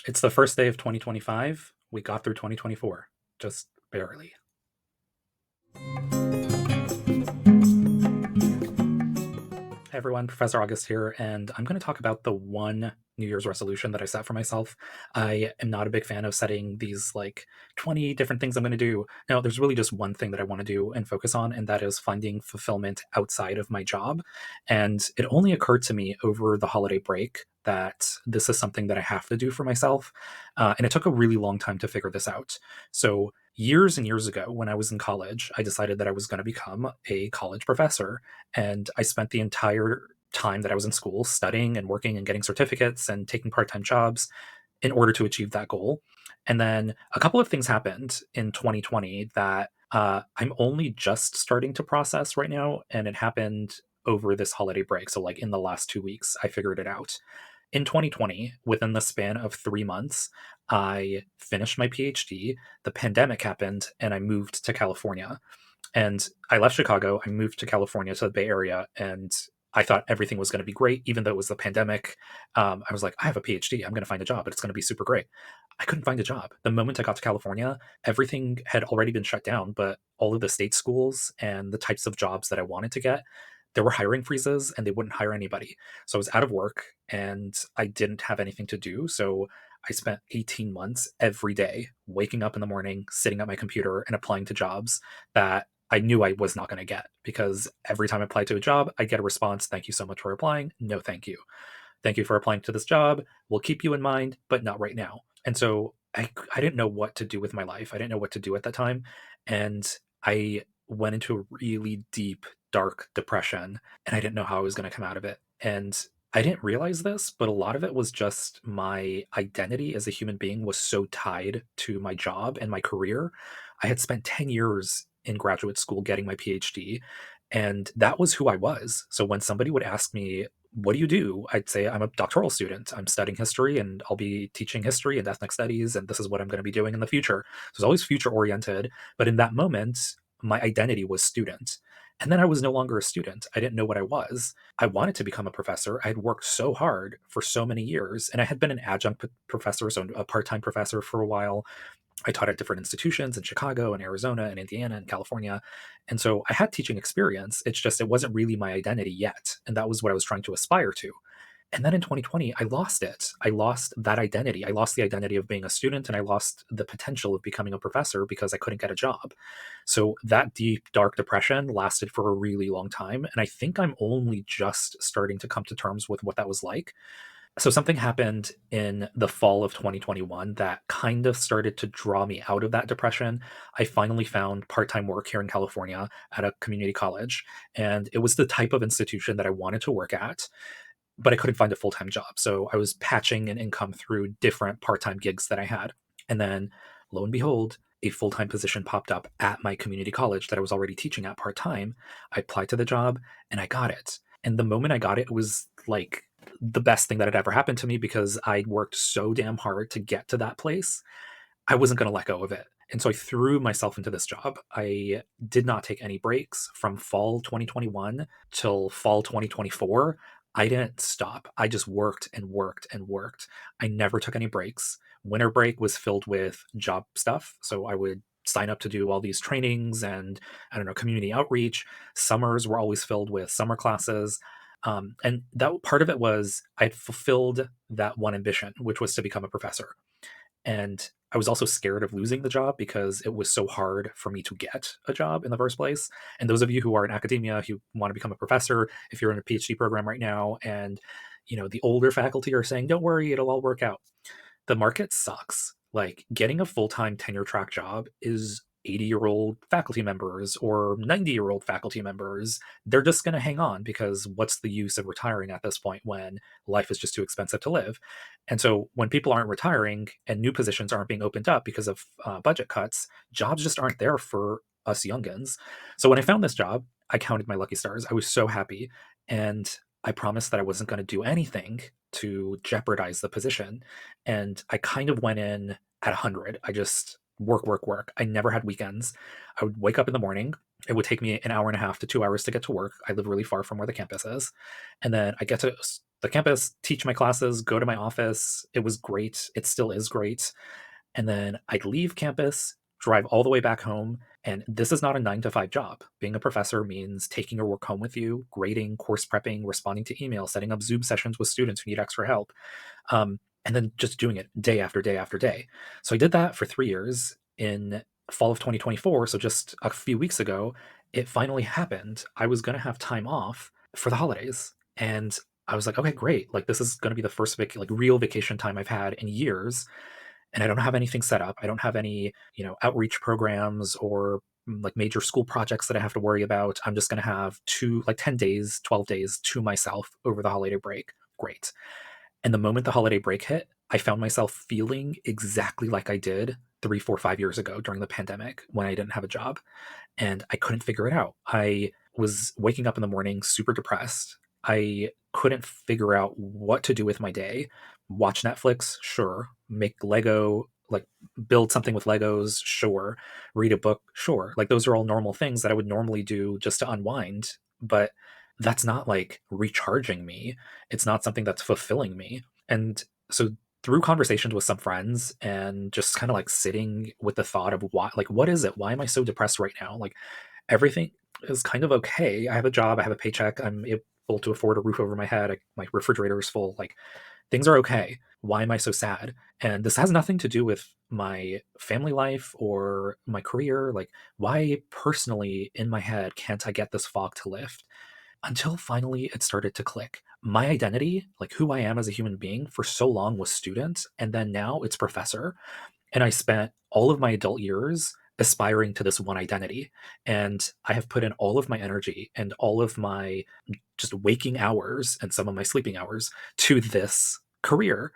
It's the first day of 2025. We got through 2024, just barely. Hey everyone, Professor August here, and I'm going to talk about the one New Year's resolution that I set for myself. I am not a big fan of setting these 20 different things I'm going to do. Now, there's really just one thing that I want to do and focus on, and that is finding fulfillment outside of my job. And it only occurred to me over the holiday break that this is something that I have to do for myself. And it took a really long time to figure this out. So, years and years ago, when I was in college, I decided that I was going to become a college professor, and I spent the entire time that I was in school studying and working and getting certificates and taking part time jobs in order to achieve that goal. And then a couple of things happened in 2020 that I'm only just starting to process right now. And it happened over this holiday break. So, like in the last 2 weeks, I figured it out. In 2020, within the span of 3 months, I finished my PhD. The pandemic happened, and I moved to California. And I left Chicago. I moved to California, to the Bay Area, and I thought everything was going to be great, even though it was the pandemic. I was like, I have a PhD. I'm going to find a job. It's going to be super great. I couldn't find a job. The moment I got to California, everything had already been shut down, but all of the state schools and the types of jobs that I wanted to get, there were hiring freezes and they wouldn't hire anybody. So I was out of work and I didn't have anything to do. So I spent 18 months every day waking up in the morning, sitting at my computer and applying to jobs that I knew I was not going to get, because every time I applied to a job, I get a response. Thank you so much for applying. No, thank you. Thank you for applying to this job. We'll keep you in mind, but not right now. And so I didn't know what to do with my life. I didn't know what to do at that time. And I went into a really deep, dark depression, and I didn't know how I was going to come out of it. And I didn't realize this, but a lot of it was just my identity as a human being was so tied to my job and my career. I had spent 10 years in graduate school getting my PhD, and that was who I was. So when somebody would ask me, what do you do? I'd say I'm a doctoral student. I'm studying history and I'll be teaching history and ethnic studies, and this is what I'm going to be doing in the future. So it's always future oriented. But in that moment, my identity was student. And then I was no longer a student. I didn't know what I was. I wanted to become a professor. I had worked so hard for so many years, and I had been an adjunct professor, so a part time professor for a while. I taught at different institutions in Chicago and Arizona and Indiana and California. And so I had teaching experience. It's just it wasn't really my identity yet. And that was what I was trying to aspire to. And then in 2020, I lost it. I lost that identity. I lost the identity of being a student, and I lost the potential of becoming a professor because I couldn't get a job. So that deep, dark depression lasted for a really long time. And I think I'm only just starting to come to terms with what that was like. So something happened in the fall of 2021 that kind of started to draw me out of that depression. I finally found part-time work here in California at a community college, and it was the type of institution that I wanted to work at, but I couldn't find a full-time job. So I was patching an income through different part-time gigs that I had. And then lo and behold, a full-time position popped up at my community college that I was already teaching at part-time. I applied to the job and I got it. And the moment I got it, it was like the best thing that had ever happened to me, because I worked so damn hard to get to that place. I wasn't going to let go of it. And so I threw myself into this job. I did not take any breaks from fall 2021 till fall 2024. I didn't stop. I just worked and worked and worked. I never took any breaks. Winter break was filled with job stuff. So I would sign up to do all these trainings and, I don't know, community outreach. Summers were always filled with summer classes. And that part of it was I'd fulfilled that one ambition, which was to become a professor. And I was also scared of losing the job because it was so hard for me to get a job in the first place. And those of you who are in academia, who want to become a professor, if you're in a PhD program right now, and the older faculty are saying, "Don't worry, it'll all work out." The market sucks. Like, getting a full-time tenure track job is 80-year-old faculty members or 90-year-old faculty members. They're just going to hang on, because what's the use of retiring at this point when life is just too expensive to live? And so when people aren't retiring and new positions aren't being opened up because of budget cuts, jobs just aren't there for us youngins. So when I found this job, I counted my lucky stars. I was so happy. And I promised that I wasn't going to do anything to jeopardize the position. And I kind of went in at 100. I just work, work, work. I never had weekends. I would wake up in the morning. It would take me an hour and a half to 2 hours to get to work. I live really far from where the campus is. And then I get to the campus, teach my classes, go to my office. It was great. It still is great. And then I'd leave campus, drive all the way back home. And this is not a 9 to 5 job. Being a professor means taking your work home with you, grading, course prepping, responding to emails, setting up Zoom sessions with students who need extra help, and then just doing it day after day after day. So I did that for 3 years. In fall of 2024, so just a few weeks ago, it finally happened. I was going to have time off for the holidays. And I was like, okay, great. Like this is going to be the first like real vacation time I've had in years, and I don't have anything set up. I don't have any, outreach programs or like major school projects that I have to worry about. I'm just going to have 10 days, 12 days to myself over the holiday break. Great. And the moment the holiday break hit, I found myself feeling exactly like I did 3, 4, 5 years ago during the pandemic when I didn't have a job and I couldn't figure it out. I was waking up in the morning super depressed. I couldn't figure out what to do with my day. Watch Netflix, sure. Make Lego, like build something with Legos, sure. Read a book, sure. Like those are all normal things that I would normally do just to unwind, but that's not like recharging me. It's not something that's fulfilling me. And so through conversations with some friends and just kind of like sitting with the thought of why, like, what is it? Why am I so depressed right now? Like, everything is kind of okay. I have a job, I have a paycheck, I'm able to afford a roof over my head, my refrigerator is full. Like, things are okay. Why am I so sad? And this has nothing to do with my family life or my career. Like, why personally in my head can't I get this fog to lift? Until finally it started to click. My identity, like who I am as a human being, for so long was student, and then now it's professor. And I spent all of my adult years aspiring to this one identity. And I have put in all of my energy and all of my just waking hours and some of my sleeping hours to this career.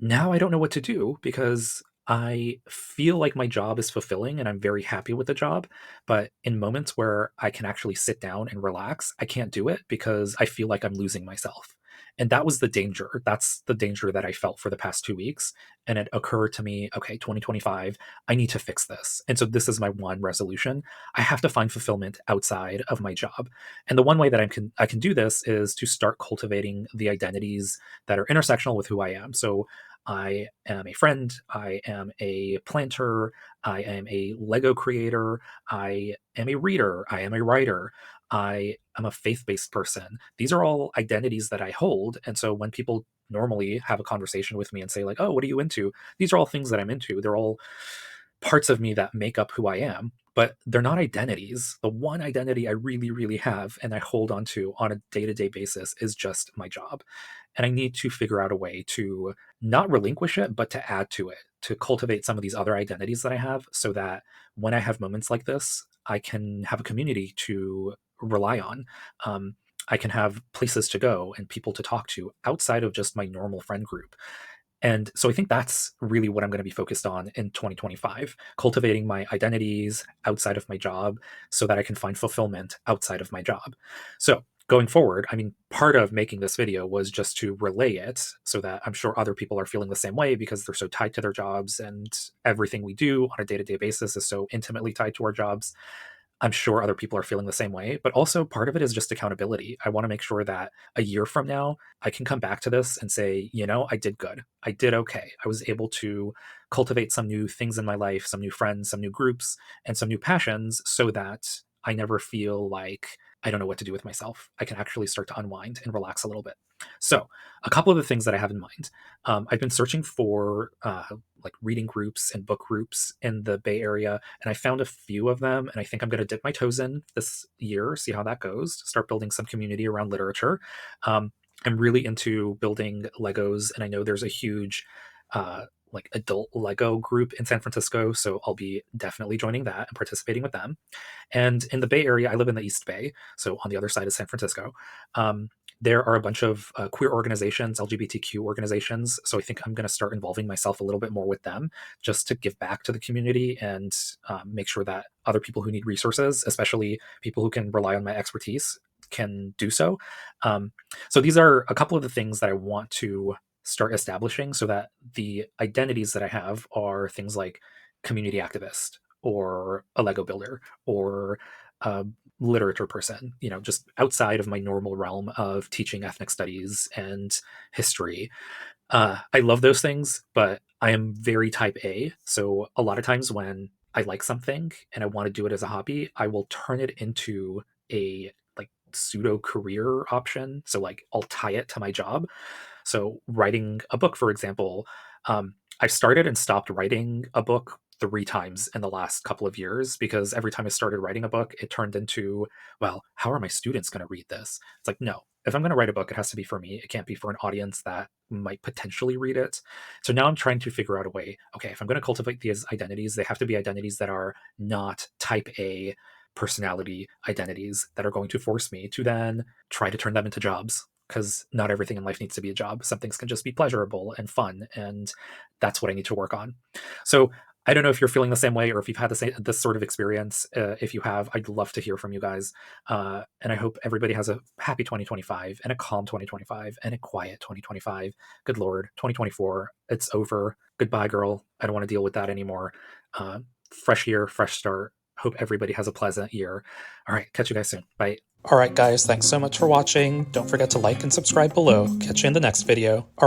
Now I don't know what to do because I feel like my job is fulfilling and I'm very happy with the job. But in moments where I can actually sit down and relax, I can't do it because I feel like I'm losing myself. And that was the danger. That's the danger that I felt for the past 2 weeks. And it occurred to me, okay, 2025, I need to fix this. And so this is my one resolution. I have to find fulfillment outside of my job. And the one way that I can do this is to start cultivating the identities that are intersectional with who I am. So I am a friend, I am a planter, I am a Lego creator, I am a reader, I am a writer, I am a faith based person. These are all identities that I hold. And so when people normally have a conversation with me and say, like, oh, what are you into? These are all things that I'm into. They're all parts of me that make up who I am, but they're not identities. The one identity I really, really have and I hold on to on a day to day basis is just my job. And I need to figure out a way to not relinquish it, but to add to it, to cultivate some of these other identities that I have so that when I have moments like this, I can have a community to rely on. I can have places to go and people to talk to outside of just my normal friend group. And so I think that's really what I'm going to be focused on in 2025, cultivating my identities outside of my job so that I can find fulfillment outside of my job. So going forward, I mean, part of making this video was just to relay it so that I'm sure other people are feeling the same way because they're so tied to their jobs and everything we do on a day to day basis is so intimately tied to our jobs. I'm sure other people are feeling the same way, but also part of it is just accountability. I want to make sure that a year from now, I can come back to this and say, I did good. I did okay. I was able to cultivate some new things in my life, some new friends, some new groups, and some new passions so that I never feel like I don't know what to do with myself. I can actually start to unwind and relax a little bit. So, a couple of the things that I have in mind. I've been searching for like reading groups and book groups in the Bay Area, and I found a few of them. And I think I'm going to dip my toes in this year, see how that goes, start building some community around literature. I'm really into building Legos, and I know there's a huge like adult Lego group in San Francisco, so I'll be definitely joining that and participating with them. And in the Bay Area, I live in the East Bay, so on the other side of San Francisco. Um, there are a bunch of queer organizations, LGBTQ organizations. So I think I'm going to start involving myself a little bit more with them just to give back to the community and make sure that other people who need resources, especially people who can rely on my expertise, can do so. Um, so these are a couple of the things that I want to start establishing so that the identities that I have are things like community activist or a Lego builder or uh, literature person, just outside of my normal realm of teaching ethnic studies and history. I love those things, but I am very type A. So a lot of times when I like something and I want to do it as a hobby, I will turn it into a like pseudo career option. So like I'll tie it to my job. So writing a book, for example, I've started and stopped writing a book 3 times in the last couple of years because every time I started writing a book, it turned into, well, how are my students going to read this? It's like, no, if I'm going to write a book, it has to be for me. It can't be for an audience that might potentially read it. So now I'm trying to figure out a way. Okay, if I'm going to cultivate these identities, they have to be identities that are not type A personality identities that are going to force me to then try to turn them into jobs, because not everything in life needs to be a job. Some things can just be pleasurable and fun, and that's what I need to work on. So I don't know if you're feeling the same way or if you've had this sort of experience. If you have, I'd love to hear from you guys. And I hope everybody has a happy 2025 and a calm 2025 and a quiet 2025. Good Lord, 2024, it's over. Goodbye, girl. I don't want to deal with that anymore. Fresh year, fresh start. Hope everybody has a pleasant year. All right, catch you guys soon. Bye. All right, guys, thanks so much for watching. Don't forget to like and subscribe below. Catch you in the next video.